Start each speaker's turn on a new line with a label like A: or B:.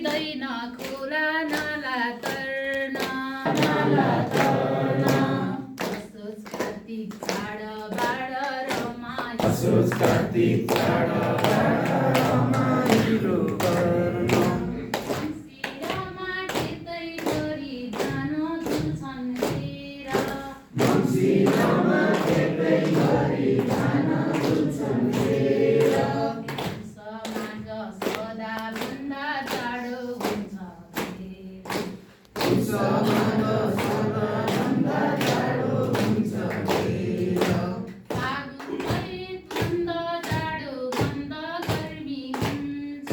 A: सकिँदैन खोला नाला तर्न असोज कार्तिक चाडबाड रमाइलो मङ्सिरमा टेक्दै गरी जान तुल्छन् फेर समाज सदाभन्दा टाढो हुन्छ फागुन चैत मन्द जाडो मन्द गर्मी हुन्छ